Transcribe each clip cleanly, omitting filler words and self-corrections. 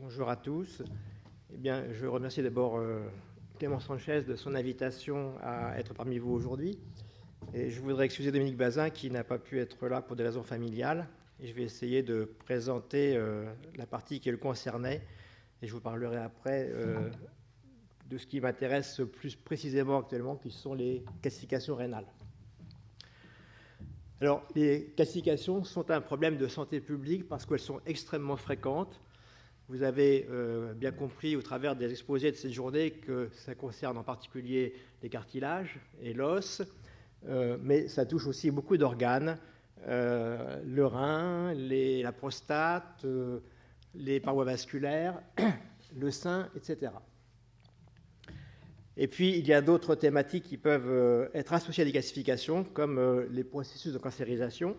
Bonjour à tous. Eh bien, je remercie d'abord Clément Sanchez de son invitation à être parmi vous aujourd'hui. Et je voudrais excuser Dominique Bazin qui n'a pas pu être là pour des raisons familiales. Et je vais essayer de présenter la partie qui le concernait. Et je vous parlerai après de ce qui m'intéresse plus précisément actuellement, qui sont les calcifications rénales. Alors, les calcifications sont un problème de santé publique parce qu'elles sont extrêmement fréquentes. Vous avez bien compris au travers des exposés de cette journée que ça concerne en particulier les cartilages et l'os, mais ça touche aussi beaucoup d'organes, le rein, la prostate, les parois vasculaires, le sein, etc. Et puis, il y a d'autres thématiques qui peuvent être associées à des calcifications, comme les processus de cancérisation.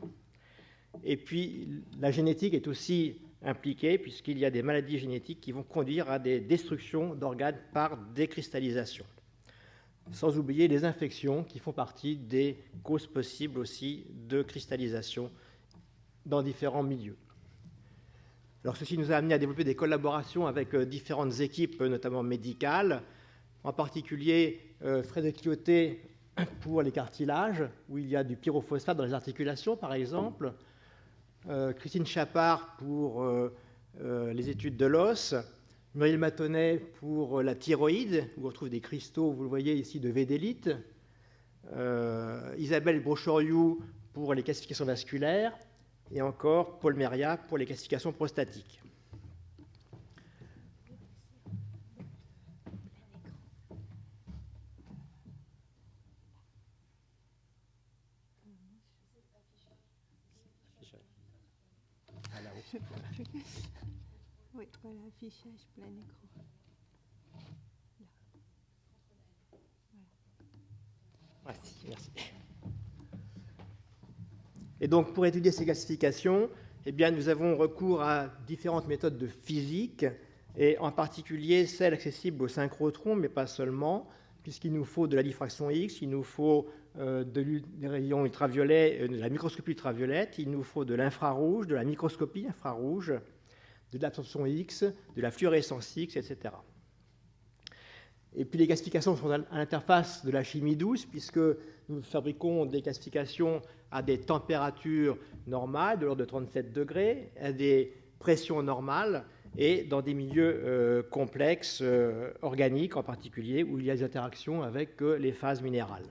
Et puis, la génétique est aussi impliquée, puisqu'il y a des maladies génétiques qui vont conduire à des destructions d'organes par décristallisation. Sans oublier les infections qui font partie des causes possibles aussi de cristallisation dans différents milieux. Alors, ceci nous a amené à développer des collaborations avec différentes équipes, notamment médicales, en particulier Frédéric Lyoté pour les cartilages, où il y a du pyrophosphate dans les articulations, par exemple, Christine Chapard pour les études de l'os, Muriel Matonnet pour la thyroïde, où on retrouve des cristaux, vous le voyez ici, de védélite, Isabelle Brochoriou pour les calcifications vasculaires, et encore Paul Meria pour les calcifications prostatiques. Oui, voilà, affichage plein écran. Voilà. Merci. Et donc, pour étudier ces calcifications, eh bien, nous avons recours à différentes méthodes de physique, et en particulier celles accessibles au synchrotron, mais pas seulement, puisqu'il nous faut de la diffraction X, il nous faut des rayons ultraviolets, de la microscopie ultraviolette, il nous faut de l'infrarouge, de la microscopie infrarouge, de l'absorption X, de la fluorescence X, etc. Et puis les calcifications sont à l'interface de la chimie douce, puisque nous fabriquons des calcifications à des températures normales, de l'ordre de 37 degrés, à des pressions normales, et dans des milieux complexes, organiques en particulier, où il y a des interactions avec les phases minérales.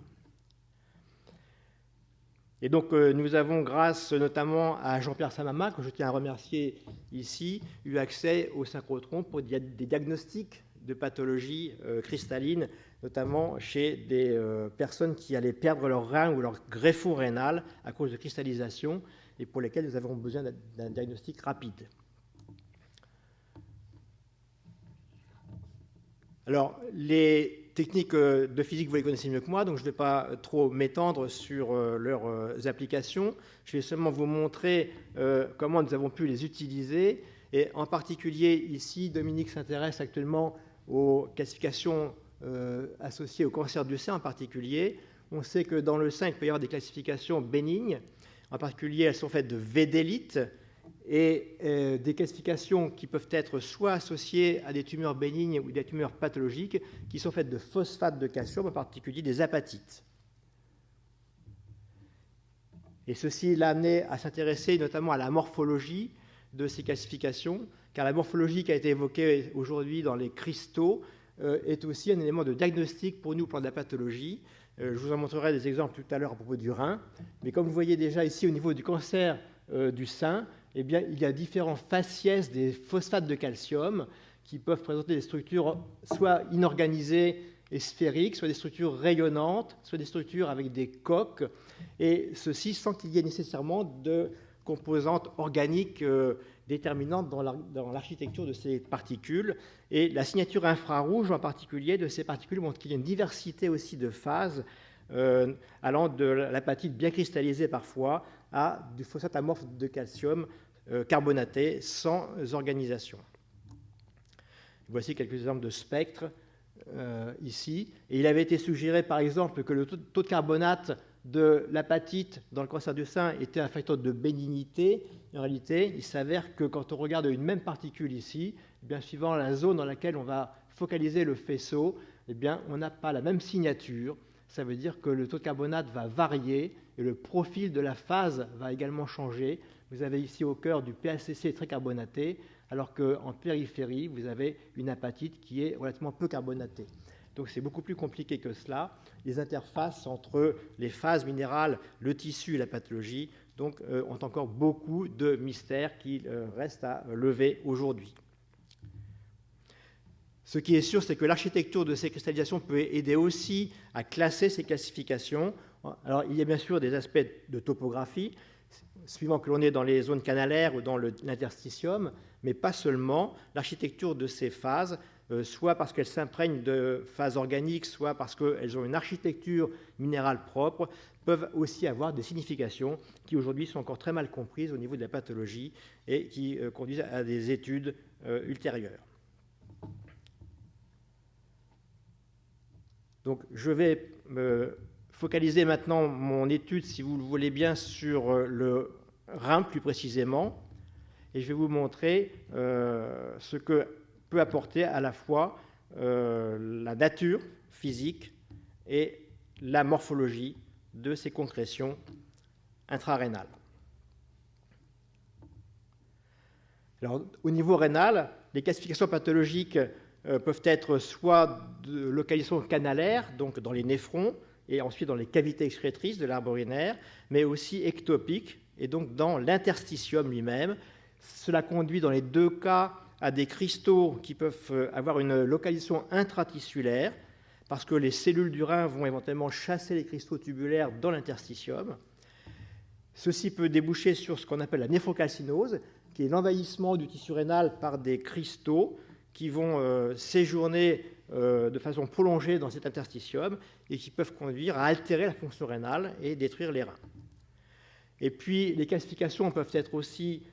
Et donc, nous avons, grâce notamment à Jean-Pierre Samama, que je tiens à remercier ici, eu accès au synchrotron pour des diagnostics de pathologies cristallines, notamment chez des personnes qui allaient perdre leur rein ou leur greffon rénal à cause de cristallisation, et pour lesquelles nous avons besoin d'un diagnostic rapide. Alors, les techniques de physique, vous les connaissez mieux que moi, donc je ne vais pas trop m'étendre sur leurs applications. Je vais seulement vous montrer comment nous avons pu les utiliser. Et en particulier, ici, Dominique s'intéresse actuellement aux calcifications associées au cancer du sein en particulier. On sait que dans le sein, il peut y avoir des calcifications bénignes. En particulier, elles sont faites de védélite, et des calcifications qui peuvent être soit associées à des tumeurs bénignes ou des tumeurs pathologiques qui sont faites de phosphate de calcium, en particulier des apatites. Et ceci l'a amené à s'intéresser notamment à la morphologie de ces calcifications, car la morphologie qui a été évoquée aujourd'hui dans les cristaux est aussi un élément de diagnostic pour nous au plan de la pathologie. Je vous en montrerai des exemples tout à l'heure à propos du rein, mais comme vous voyez déjà ici au niveau du cancer du sein, eh bien, il y a différents faciès des phosphates de calcium qui peuvent présenter des structures soit inorganisées et sphériques, soit des structures rayonnantes, soit des structures avec des coques, et ceci sans qu'il y ait nécessairement de composantes organiques déterminantes dans l'architecture de ces particules. Et la signature infrarouge en particulier de ces particules montre qu'il y a une diversité aussi de phases allant de l'apatite bien cristallisée parfois à du phosphate amorphe de calcium carbonaté sans organisation. Voici quelques exemples de spectres ici. Et il avait été suggéré par exemple que le taux de carbonate de l'apatite dans le cancer du sein était un facteur de bénignité. En réalité, il s'avère que quand on regarde une même particule ici, eh bien, suivant la zone dans laquelle on va focaliser le faisceau, eh bien, on n'a pas la même signature. Ça veut dire que le taux de carbonate va varier et le profil de la phase va également changer. Vous avez ici au cœur du PACC très carbonaté, alors qu'en périphérie, vous avez une apatite qui est relativement peu carbonatée. Donc c'est beaucoup plus compliqué que cela. Les interfaces entre les phases minérales, le tissu et la pathologie donc, ont encore beaucoup de mystères qui restent à lever aujourd'hui. Ce qui est sûr, c'est que l'architecture de ces cristallisations peut aider aussi à classer ces classifications. Alors, il y a bien sûr des aspects de topographie, suivant que l'on est dans les zones canalaires ou dans l'interstitium, mais pas seulement. L'architecture de ces phases, soit parce qu'elles s'imprègnent de phases organiques, soit parce qu'elles ont une architecture minérale propre, peuvent aussi avoir des significations qui aujourd'hui sont encore très mal comprises au niveau de la pathologie et qui conduisent à des études ultérieures. Donc, je vais me focaliser maintenant mon étude, si vous le voulez bien, sur le rein plus précisément, et je vais vous montrer ce que peut apporter à la fois la nature physique et la morphologie de ces concrétions intrarénales. Alors, au niveau rénal, les classifications pathologiques peuvent être soit de localisation canalaire, donc dans les néphrons, et ensuite dans les cavités excrétrices de l'arbre urinaire, mais aussi ectopiques, et donc dans l'interstitium lui-même. Cela conduit dans les deux cas à des cristaux qui peuvent avoir une localisation intratissulaire, parce que les cellules du rein vont éventuellement chasser les cristaux tubulaires dans l'interstitium. Ceci peut déboucher sur ce qu'on appelle la néphrocalcinose, qui est l'envahissement du tissu rénal par des cristaux qui vont séjourner de façon prolongée dans cet interstitium et qui peuvent conduire à altérer la fonction rénale et détruire les reins. Et puis, les calcifications peuvent être aussi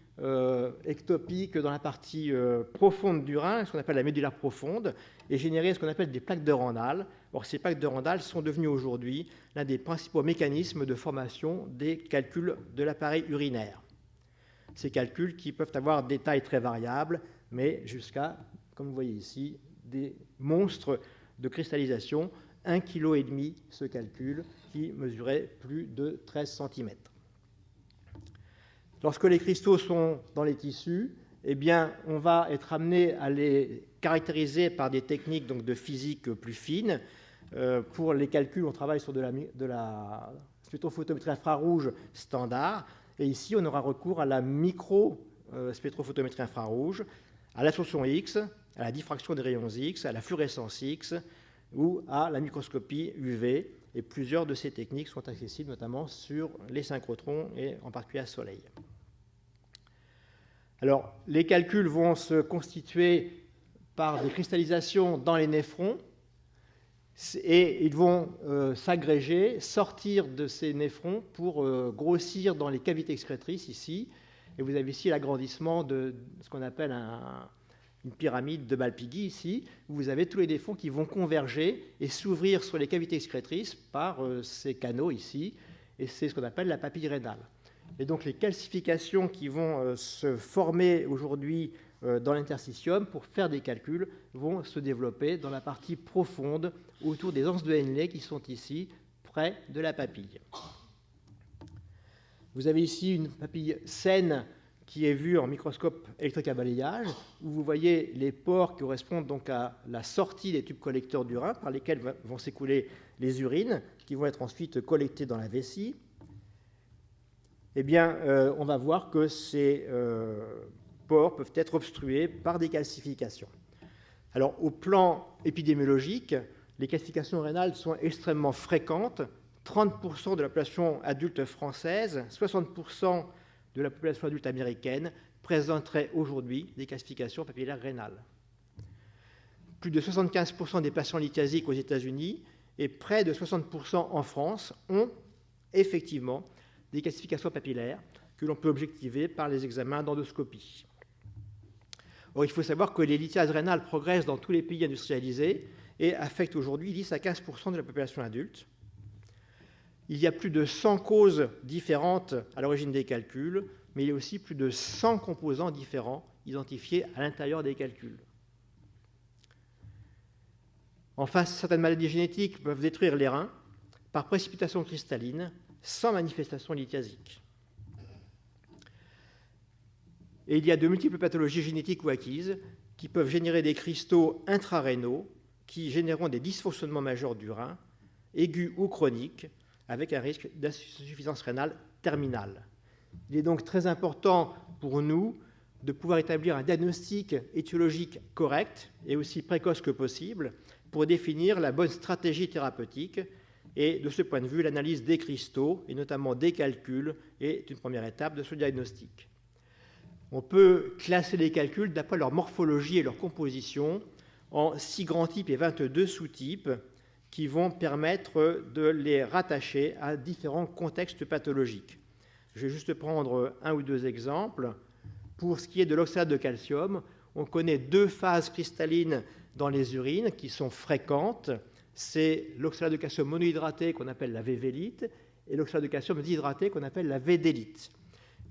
ectopiques dans la partie profonde du rein, ce qu'on appelle la médullaire profonde, et générer ce qu'on appelle des plaques de Randall. Or, ces plaques de Randall sont devenues aujourd'hui l'un des principaux mécanismes de formation des calculs de l'appareil urinaire. Ces calculs qui peuvent avoir des tailles très variables, mais jusqu'à, comme vous voyez ici, des monstres de cristallisation, 1,5 kg ce calcul, qui mesurait plus de 13 cm. Lorsque les cristaux sont dans les tissus, eh bien, on va être amené à les caractériser par des techniques donc, de physique plus fines. Pour les calculs, on travaille sur de la spectrophotométrie infrarouge standard. Et ici, on aura recours à la micro-spectrophotométrie infrarouge, à l'absorption X, à la diffraction des rayons X, à la fluorescence X ou à la microscopie UV. Et plusieurs de ces techniques sont accessibles notamment sur les synchrotrons et en particulier à Soleil. Alors, les calculs vont se constituer par des cristallisations dans les néphrons et ils vont s'agréger, sortir de ces néphrons pour grossir dans les cavités excrétrices ici. Et vous avez ici l'agrandissement de ce qu'on appelle une pyramide de Malpighi ici, où vous avez tous les néphrons qui vont converger et s'ouvrir sur les cavités excrétrices par ces canaux ici, et c'est ce qu'on appelle la papille rénale. Et donc les calcifications qui vont se former aujourd'hui dans l'interstitium pour faire des calculs vont se développer dans la partie profonde autour des anses de Henle qui sont ici, près de la papille. Vous avez ici une papille saine qui est vue en microscope électrique à balayage, où vous voyez les pores qui correspondent donc à la sortie des tubes collecteurs du rein par lesquels vont s'écouler les urines, qui vont être ensuite collectées dans la vessie. Eh bien, on va voir que ces pores peuvent être obstrués par des calcifications. Alors, au plan épidémiologique, les calcifications rénales sont extrêmement fréquentes. 30% de la population adulte française, 60% de la population adulte américaine présenteraient aujourd'hui des calcifications papillaires rénales. Plus de 75% des patients lithiasiques aux États-Unis et près de 60% en France ont effectivement des calcifications papillaires que l'on peut objectiver par les examens d'endoscopie. Or, il faut savoir que les lithiases rénales progressent dans tous les pays industrialisés et affectent aujourd'hui 10 à 15% de la population adulte. Il y a plus de 100 causes différentes à l'origine des calculs, mais il y a aussi plus de 100 composants différents identifiés à l'intérieur des calculs. Enfin, certaines maladies génétiques peuvent détruire les reins par précipitation cristalline sans manifestation lithiasique. Et il y a de multiples pathologies génétiques ou acquises qui peuvent générer des cristaux intrarénaux qui généreront des dysfonctionnements majeurs du rein, aigus ou chroniques, avec un risque d'insuffisance rénale terminale. Il est donc très important pour nous de pouvoir établir un diagnostic étiologique correct et aussi précoce que possible pour définir la bonne stratégie thérapeutique. Et de ce point de vue, l'analyse des cristaux, et notamment des calculs, est une première étape de ce diagnostic. On peut classer les calculs d'après leur morphologie et leur composition en 6 grands types et 22 sous-types qui vont permettre de les rattacher à différents contextes pathologiques. Je vais juste prendre un ou deux exemples. Pour ce qui est de l'oxalate de calcium, on connaît 2 phases cristallines dans les urines qui sont fréquentes. C'est l'oxalate de calcium monohydraté qu'on appelle la vévélite et l'oxalate de calcium déshydraté qu'on appelle la védélite.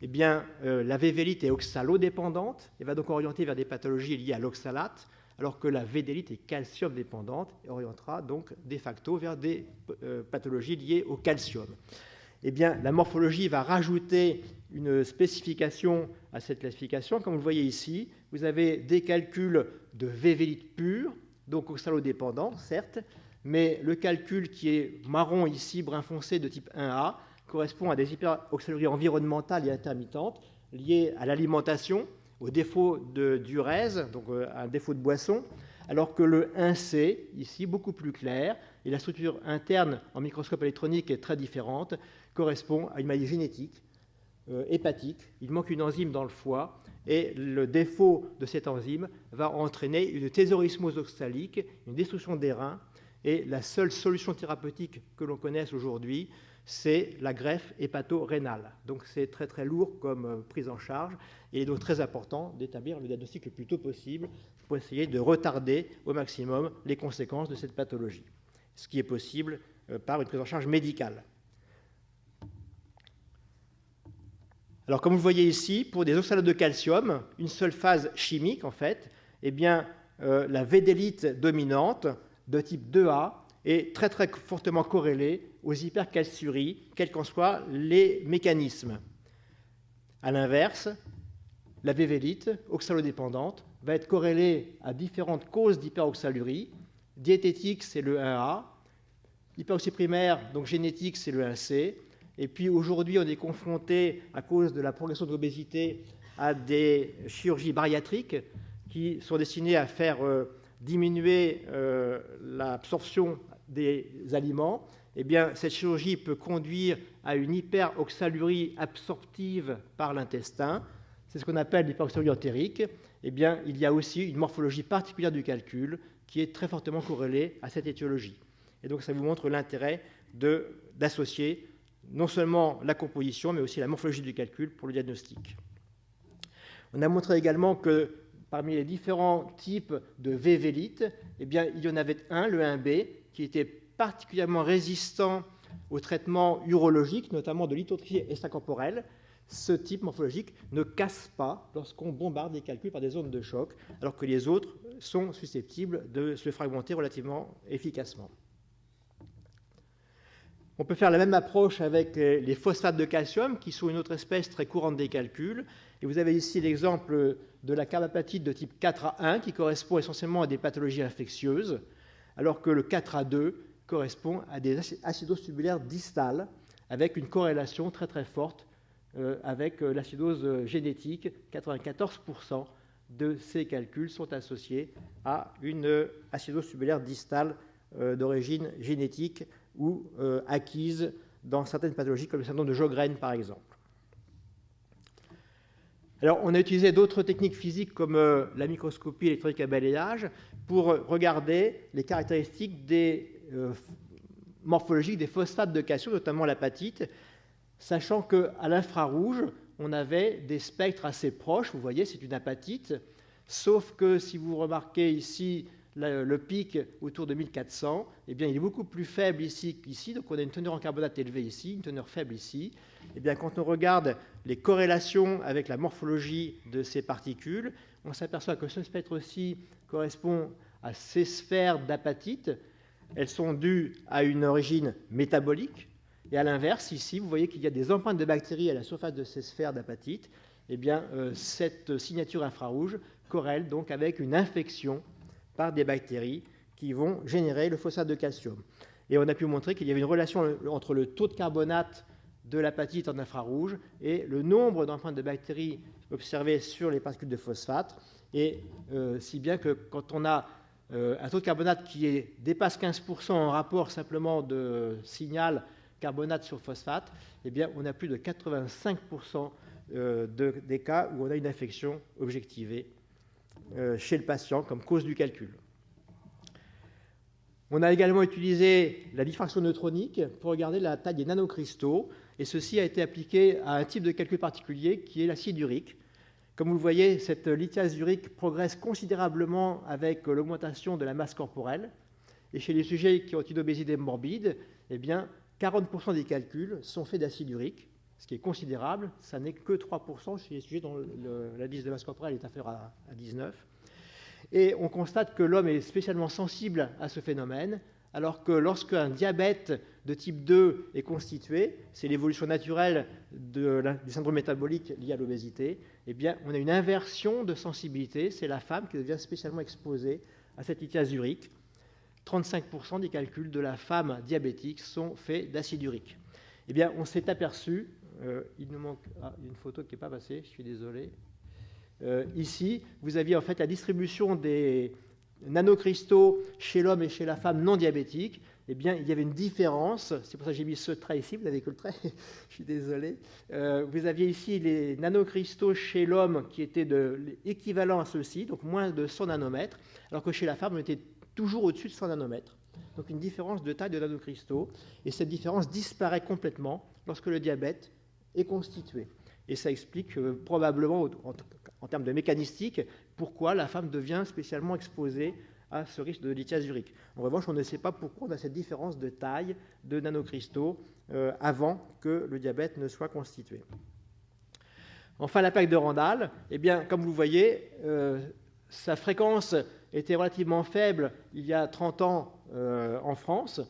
Eh bien, la vévélite est oxalodépendante et va donc orienter vers des pathologies liées à l'oxalate, alors que la védélite est calcium-dépendante et orientera donc de facto vers des pathologies liées au calcium. Eh bien, la morphologie va rajouter une spécification à cette classification. Comme vous le voyez ici, vous avez des calculs de vévélite pure, donc oxalodépendant, certes, mais le calcul qui est marron ici, brun foncé de type 1A, correspond à des hyperoxaluries environnementales et intermittentes liées à l'alimentation, au défaut de diurèse, donc à un défaut de boisson, alors que le 1C, ici, beaucoup plus clair, et la structure interne en microscope électronique est très différente, correspond à une maladie génétique, hépatique. Il manque une enzyme dans le foie, et le défaut de cette enzyme va entraîner une thésaurismose oxalique, une destruction des reins, et la seule solution thérapeutique que l'on connaisse aujourd'hui, c'est la greffe hépato-rénale. Donc c'est très très lourd comme prise en charge, et il est donc très important d'établir le diagnostic le plus tôt possible pour essayer de retarder au maximum les conséquences de cette pathologie, ce qui est possible par une prise en charge médicale. Alors comme vous le voyez ici, pour des oxalates de calcium, une seule phase chimique en fait, eh bien, la védélite dominante de type 2A est très très fortement corrélée aux hypercalciuries, quels qu'en soient les mécanismes. A l'inverse, la vévélite, oxalodépendante, va être corrélée à différentes causes d'hyperoxalurie. Diététique, c'est le 1A. Hyperoxie primaire, donc génétique, c'est le 1C. Et puis aujourd'hui, on est confronté, à cause de la progression de l'obésité, à des chirurgies bariatriques qui sont destinées à faire diminuer l'absorption des aliments. Eh bien, cette chirurgie peut conduire à une hyperoxalurie absorptive par l'intestin. C'est ce qu'on appelle l'hyperoxalurie entérique. Eh bien, il y a aussi une morphologie particulière du calcul qui est très fortement corrélée à cette étiologie. Et donc, ça vous montre l'intérêt d'associer non seulement la composition, mais aussi la morphologie du calcul pour le diagnostic. On a montré également que parmi les différents types de vévélite, eh bien, il y en avait un, le 1B, qui était particulièrement résistant au traitement urologique, notamment de lithotripsie extracorporelle. Ce type morphologique ne casse pas lorsqu'on bombarde les calculs par des ondes de choc, alors que les autres sont susceptibles de se fragmenter relativement efficacement. On peut faire la même approche avec les phosphates de calcium, qui sont une autre espèce très courante des calculs. Et vous avez ici l'exemple de la carbapatite de type 4A1, qui correspond essentiellement à des pathologies infectieuses, alors que le 4A2 correspond à des acidoses tubulaires distales, avec une corrélation très très forte avec l'acidose génétique. 94% de ces calculs sont associés à une acidose tubulaire distale d'origine génétique ou acquise dans certaines pathologies, comme le syndrome de Sjögren, par exemple. Alors, on a utilisé d'autres techniques physiques comme la microscopie électronique à balayage pour regarder les caractéristiques morphologiques des phosphates de calcium, notamment l'apatite, sachant qu'à l'infrarouge, on avait des spectres assez proches. Vous voyez, c'est une apatite, sauf que si vous remarquez ici le pic autour de 1400, eh bien, il est beaucoup plus faible ici qu'ici. Donc, on a une teneur en carbonate élevée ici, une teneur faible ici. Eh bien, quand on regarde les corrélations avec la morphologie de ces particules, on s'aperçoit que ce spectre-ci correspond à ces sphères d'apatite. Elles sont dues à une origine métabolique. Et à l'inverse, ici, vous voyez qu'il y a des empreintes de bactéries à la surface de ces sphères d'apatite. Eh bien, cette signature infrarouge corrèle donc avec une infection par des bactéries qui vont générer le phosphate de calcium. Et on a pu montrer qu'il y avait une relation entre le taux de carbonate de l'apatite en infrarouge et le nombre d'empreintes de bactéries observées sur les particules de phosphate. Et si bien que quand on a un taux de carbonate qui dépasse 15% en rapport simplement de signal carbonate sur phosphate, eh bien, on a plus de 85% des cas où on a une infection objectivée chez le patient comme cause du calcul. On a également utilisé la diffraction neutronique pour regarder la taille des nanocristaux, et ceci a été appliqué à un type de calcul particulier qui est l'acide urique. Comme vous le voyez, cette lithiase urique progresse considérablement avec l'augmentation de la masse corporelle, et chez les sujets qui ont une obésité morbide, eh bien, 40% des calculs sont faits d'acide urique, ce qui est considérable. Ça n'est que 3% chez les sujets dont l'indice de masse corporelle est inférieur à 19. Et on constate que l'homme est spécialement sensible à ce phénomène, alors que lorsqu'un diabète de type 2 est constitué, c'est l'évolution naturelle du syndrome métabolique lié à l'obésité, eh bien, on a une inversion de sensibilité. C'est la femme qui devient spécialement exposée à cette lithiase urique. 35% des calculs de la femme diabétique sont faits d'acide urique. Eh bien, on s'est aperçu, il nous manque une photo qui n'est pas passée, je suis désolé. Ici, vous aviez en fait la distribution des nanocristaux chez l'homme et chez la femme non diabétique. Eh bien, il y avait une différence. C'est pour ça que j'ai mis ce trait ici. Vous n'avez que le trait. Je suis désolé. Vous aviez ici les nanocristaux chez l'homme qui étaient équivalents à ceux-ci, donc moins de 100 nanomètres, alors que chez la femme, on était toujours au-dessus de 100 nanomètres. Donc une différence de taille de nanocristaux. Et cette différence disparaît complètement lorsque le diabète est constitué. Et ça explique probablement, en termes de mécanistique, pourquoi la femme devient spécialement exposée à ce risque de lithiase urique. En revanche, on ne sait pas pourquoi on a cette différence de taille de nanocristaux avant que le diabète ne soit constitué. Enfin, la plaque de Randall, eh bien, comme vous le voyez, sa fréquence était relativement faible il y a 30 ans en France.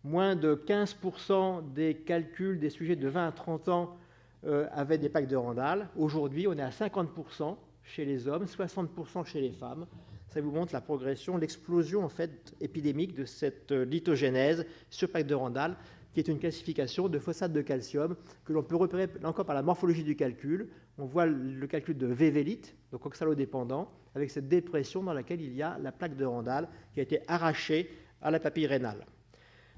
Moins de 15% des calculs des sujets de 20 à 30 ans avaient des plaques de Randall. Aujourd'hui, on est à 50% chez les hommes, 60% chez les femmes. Ça vous montre la progression, l'explosion en fait épidémique de cette lithogénèse sur plaque de Randall, qui est une classification de phosphate de calcium que l'on peut repérer là encore par la morphologie du calcul. On voit le calcul de vévélite, donc oxalodépendant, avec cette dépression dans laquelle il y a la plaque de Randall qui a été arrachée à la papille rénale.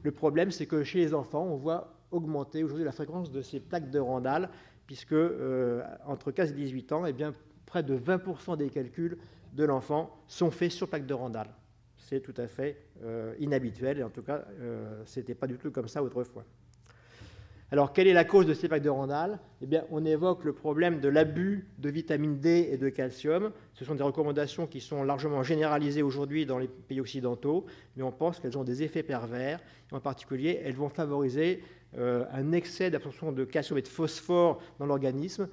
Le problème, c'est que chez les enfants, on voit augmenter aujourd'hui la fréquence de ces plaques de Randall, puisque entre 15 et 18 ans, eh bien, près de 20% des calculs de l'enfant sont faits sur plaque de Randall. C'est tout à fait inhabituel, et en tout cas, ce n'était pas du tout comme ça autrefois. Alors, quelle est la cause de ces plaques de Randall ? Eh bien, on évoque le problème de l'abus de vitamine D et de calcium. Ce sont des recommandations qui sont largement généralisées aujourd'hui dans les pays occidentaux, mais on pense qu'elles ont des effets pervers. En particulier, elles vont favoriser un excès d'absorption de calcium et de phosphore dans l'organisme,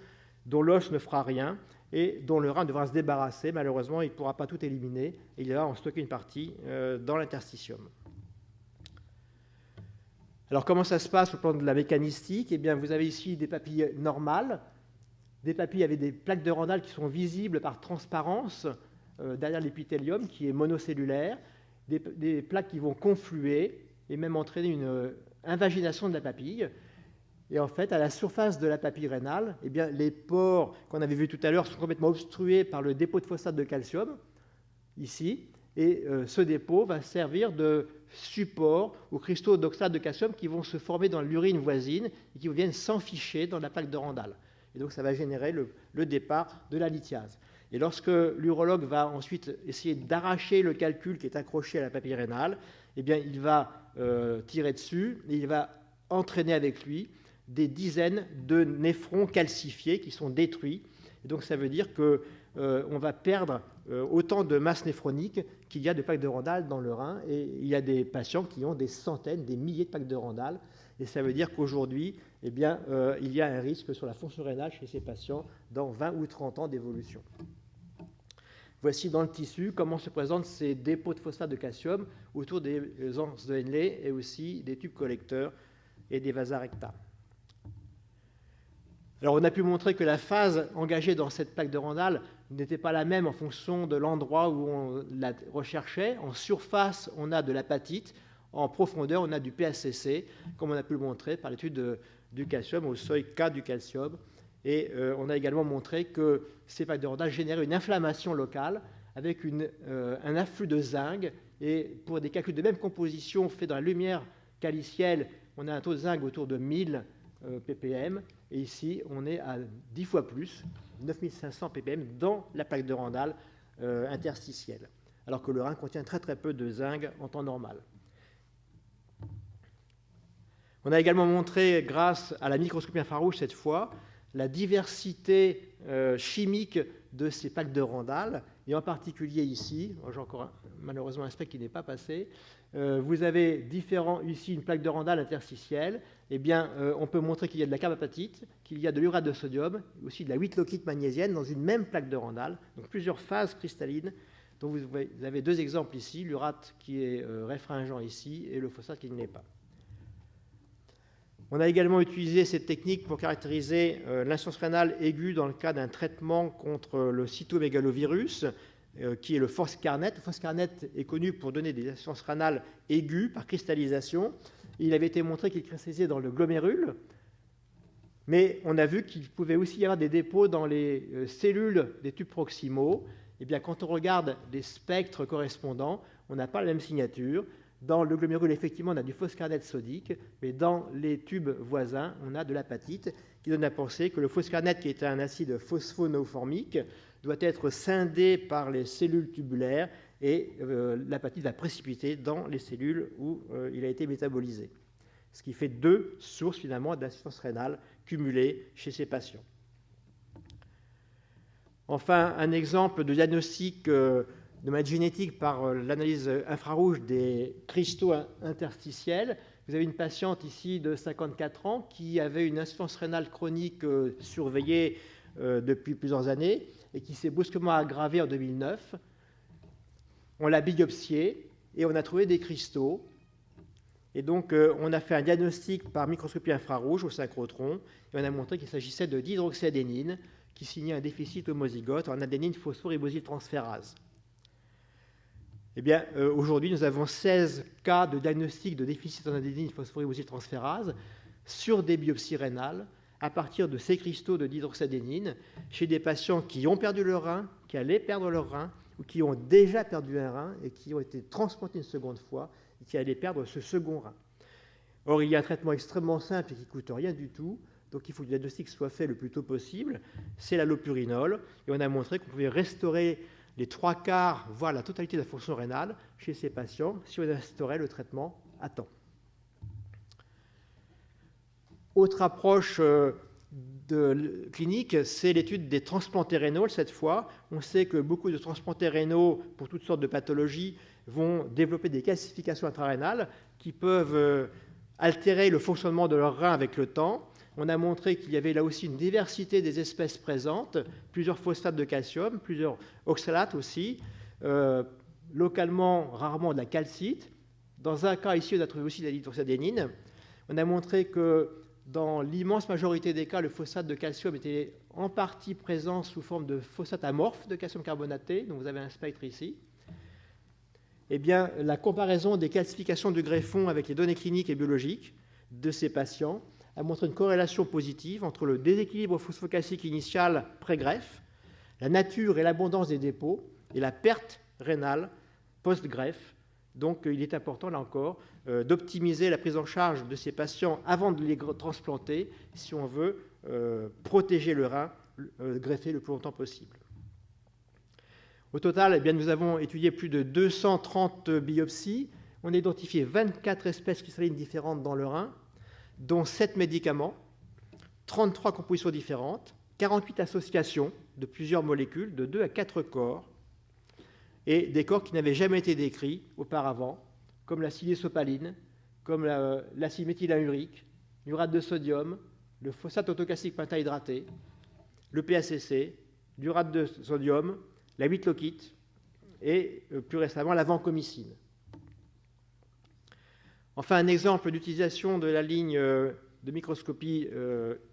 dont l'os ne fera rien et dont le rein devra se débarrasser. Malheureusement, il ne pourra pas tout éliminer et il va en stocker une partie dans l'interstitium. Alors, comment ça se passe au plan de la mécanistique ? Eh bien, vous avez ici des papilles normales, des papilles avec des plaques de Randall qui sont visibles par transparence derrière l'épithélium, qui est monocellulaire, des plaques qui vont confluer et même entraîner une invagination de la papille. Et en fait, à la surface de la papille rénale, eh bien, les pores qu'on avait vus tout à l'heure sont complètement obstrués par le dépôt de phosphate de calcium, ici, et ce dépôt va servir de support aux cristaux d'oxalate de calcium qui vont se former dans l'urine voisine et qui viennent s'enficher dans la plaque de Randall. Et donc, ça va générer le départ de la lithiase. Et lorsque l'urologue va ensuite essayer d'arracher le calcul qui est accroché à la papille rénale, eh bien, il va tirer dessus et il va entraîner avec lui des dizaines de néphrons calcifiés qui sont détruits. Et donc, ça veut dire qu'on va perdre autant de masse néphronique qu'il y a de plaques de Randall dans le rein. Et il y a des patients qui ont des centaines, des milliers de plaques de Randall. Et ça veut dire qu'aujourd'hui, eh bien, il y a un risque sur la fonction rénale chez ces patients dans 20 ou 30 ans d'évolution. Voici dans le tissu comment se présentent ces dépôts de phosphate de calcium autour des anses de Henle et aussi des tubes collecteurs et des vasa recta. Alors, on a pu montrer que la phase engagée dans cette plaque de Randall n'était pas la même en fonction de l'endroit où on la recherchait. En surface, on a de l'apatite. En profondeur, on a du PACC, comme on a pu le montrer par l'étude du calcium au seuil K du calcium. Et on a également montré que ces plaques de Randall généraient une inflammation locale avec un afflux de zinc. Et pour des calculs de même composition faits dans la lumière calicielle, on a un taux de zinc autour de 1000 ppm. Et ici, on est à 10 fois plus, 9500 ppm, dans la plaque de Randall interstitielle, alors que le rein contient très très peu de zinc en temps normal. On a également montré, grâce à la microscopie infrarouge cette fois, la diversité chimique de ces plaques de Randall, et en particulier ici, j'ai encore malheureusement un spectre qui n'est pas passé, vous avez ici une plaque de Randall interstitielle. Eh bien, on peut montrer qu'il y a de la carbapatite, qu'il y a de l'urate de sodium, aussi de la 8-lochite magnésienne dans une même plaque de Randall, donc plusieurs phases cristallines. Donc vous avez deux exemples ici, l'urate qui est réfringent ici et le phosphate qui ne l'est pas. On a également utilisé cette technique pour caractériser l'insuffisance rénale aiguë dans le cas d'un traitement contre le cytomégalovirus, qui est le Foscarnet. Le Foscarnet est connu pour donner des insuffisances rénales aiguës par cristallisation. Il avait été montré qu'il cristallisait dans le glomérule, mais on a vu qu'il pouvait aussi y avoir des dépôts dans les cellules des tubes proximaux. Eh bien, quand on regarde les spectres correspondants, on n'a pas la même signature. Dans le glomérule, effectivement, on a du Foscarnet sodique, mais dans les tubes voisins, on a de l'apatite, qui donne à penser que le Foscarnet, qui est un acide phosphonoformique, doit être scindé par les cellules tubulaires et l'apatite va précipiter dans les cellules où il a été métabolisé. Ce qui fait deux sources, finalement, d'insuffisance rénale cumulées chez ces patients. Enfin, un exemple de diagnostic de manière génétique par l'analyse infrarouge des cristaux interstitiels. Vous avez une patiente ici de 54 ans qui avait une insuffisance rénale chronique surveillée depuis plusieurs années et qui s'est brusquement aggravée en 2009. On l'a biopsiée et on a trouvé des cristaux. Et donc, on a fait un diagnostic par microscopie infrarouge au synchrotron et on a montré qu'il s'agissait de dihydroxyadénine qui signait un déficit homozygote en adénine phosphoribosyltransférase. Eh bien, aujourd'hui, nous avons 16 cas de diagnostic de déficit en adénine phosphoribosyltransférase sur des biopsies rénales à partir de ces cristaux de dihydroxyadénine chez des patients qui ont perdu leur rein, qui allaient perdre leur rein, ou qui ont déjà perdu un rein et qui ont été transplantés une seconde fois et qui allaient perdre ce second rein. Or, il y a un traitement extrêmement simple et qui ne coûte rien du tout, donc il faut que le diagnostic soit fait le plus tôt possible, c'est l'allopurinol, et on a montré qu'on pouvait restaurer les 3/4, voire la totalité de la fonction rénale chez ces patients si on instaurait le traitement à temps. Autre approche clinique, c'est l'étude des transplantés rénaux. Cette fois, on sait que beaucoup de transplantés rénaux pour toutes sortes de pathologies vont développer des calcifications intrarénales qui peuvent altérer le fonctionnement de leur rein avec le temps. On a montré qu'il y avait là aussi une diversité des espèces présentes, plusieurs phosphates de calcium, plusieurs oxalates aussi, localement, rarement de la calcite. Dans un cas ici, on a trouvé aussi de la dihydroxyadénine. On a montré que dans l'immense majorité des cas, le phosphate de calcium était en partie présent sous forme de phosphate amorphe de calcium carbonaté, donc vous avez un spectre ici. Eh bien, la comparaison des calcifications du greffon avec les données cliniques et biologiques de ces patients a montré une corrélation positive entre le déséquilibre phosphocalcique initial pré-greffe, la nature et l'abondance des dépôts et la perte rénale post-greffe. Donc, il est important, là encore, d'optimiser la prise en charge de ces patients avant de les transplanter si on veut protéger le rein greffé le plus longtemps possible. Au total, eh bien, nous avons étudié plus de 230 biopsies. On a identifié 24 espèces cristallines différentes dans le rein, dont 7 médicaments, 33 compositions différentes, 48 associations de plusieurs molécules, de 2 à 4 corps. et des corps qui n'avaient jamais été décrits auparavant, comme la silysopaline, comme l'acide méthylaurique, l'urate de sodium, le phosphate autoclassique pentahydraté, le PACC, l'urate de sodium, la huitlockite et plus récemment la vancomycine. Enfin, un exemple d'utilisation de la ligne de microscopie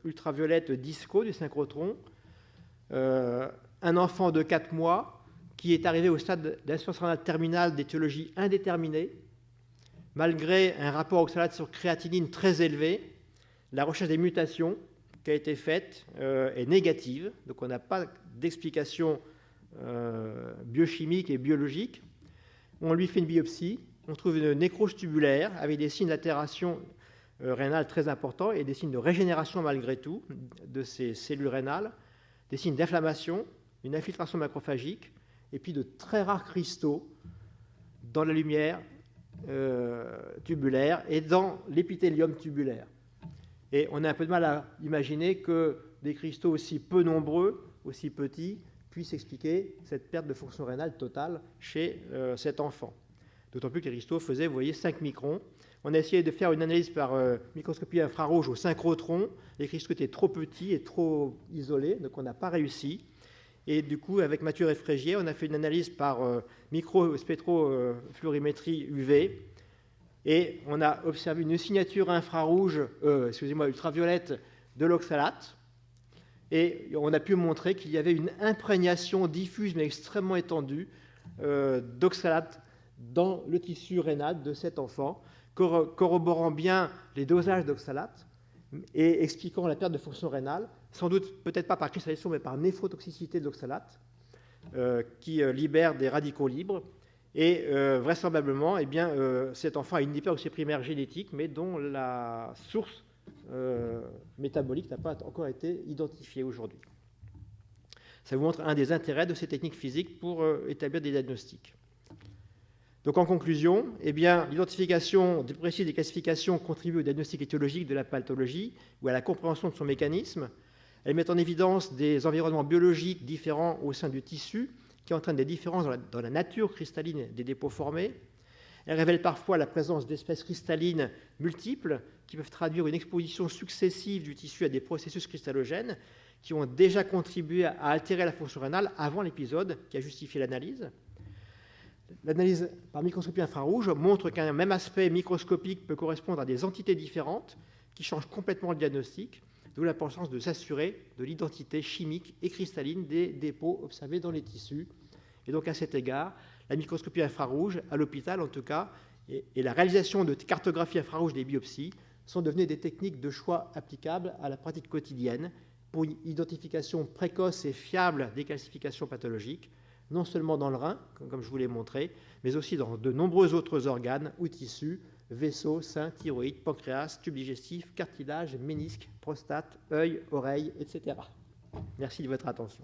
ultraviolette DISCO du synchrotron. Un enfant de 4 mois qui est arrivé au stade d'insuffisance rénale terminale d'étiologie indéterminée, malgré un rapport oxalate sur créatinine très élevé. La recherche des mutations qui a été faite est négative, donc on n'a pas d'explication biochimique et biologique. On lui fait une biopsie, on trouve une nécrose tubulaire avec des signes d'altération rénale très importants et des signes de régénération malgré tout de ces cellules rénales, des signes d'inflammation, une infiltration macrophagique, et puis de très rares cristaux dans la lumière tubulaire et dans l'épithélium tubulaire. Et on a un peu de mal à imaginer que des cristaux aussi peu nombreux, aussi petits, puissent expliquer cette perte de fonction rénale totale chez cet enfant. D'autant plus que les cristaux faisaient, vous voyez, 5 microns. On a essayé de faire une analyse par microscopie infrarouge au synchrotron. Les cristaux étaient trop petits et trop isolés, donc on n'a pas réussi. Et du coup, avec Mathieu Réfrégier, on a fait une analyse par micro-spectrofluorimétrie UV. Et on a observé une signature infrarouge, ultraviolette de l'oxalate. Et on a pu montrer qu'il y avait une imprégnation diffuse mais extrêmement étendue d'oxalate dans le tissu rénal de cet enfant, corroborant bien les dosages d'oxalate et expliquant la perte de fonction rénale, sans doute peut-être pas par cristallisation, mais par néphrotoxicité de l'oxalate, qui libère des radicaux libres. Et vraisemblablement, eh bien, cet enfant a une hyperoxie primaire génétique, mais dont la source métabolique n'a pas encore été identifiée aujourd'hui. Ça vous montre un des intérêts de ces techniques physiques pour établir des diagnostics. Donc en conclusion, eh bien, l'identification précise des classifications contribue au diagnostic étiologique de la pathologie ou à la compréhension de son mécanisme. Elle met en évidence des environnements biologiques différents au sein du tissu qui entraînent des différences dans la nature cristalline des dépôts formés. Elle révèle parfois la présence d'espèces cristallines multiples qui peuvent traduire une exposition successive du tissu à des processus cristallogènes qui ont déjà contribué à altérer la fonction rénale avant l'épisode qui a justifié l'analyse. L'analyse par microscopie infrarouge montre qu'un même aspect microscopique peut correspondre à des entités différentes qui changent complètement le diagnostic, d'où l'importance de s'assurer de l'identité chimique et cristalline des dépôts observés dans les tissus. Et donc à cet égard, la microscopie infrarouge, à l'hôpital en tout cas, et la réalisation de cartographie infrarouge des biopsies sont devenues des techniques de choix applicables à la pratique quotidienne pour une identification précoce et fiable des calcifications pathologiques, non seulement dans le rein, comme je vous l'ai montré, mais aussi dans de nombreux autres organes ou tissus, vaisseaux, sein, thyroïde, pancréas, tube digestif, cartilage, ménisque, prostate, œil, oreille, etc. Merci de votre attention.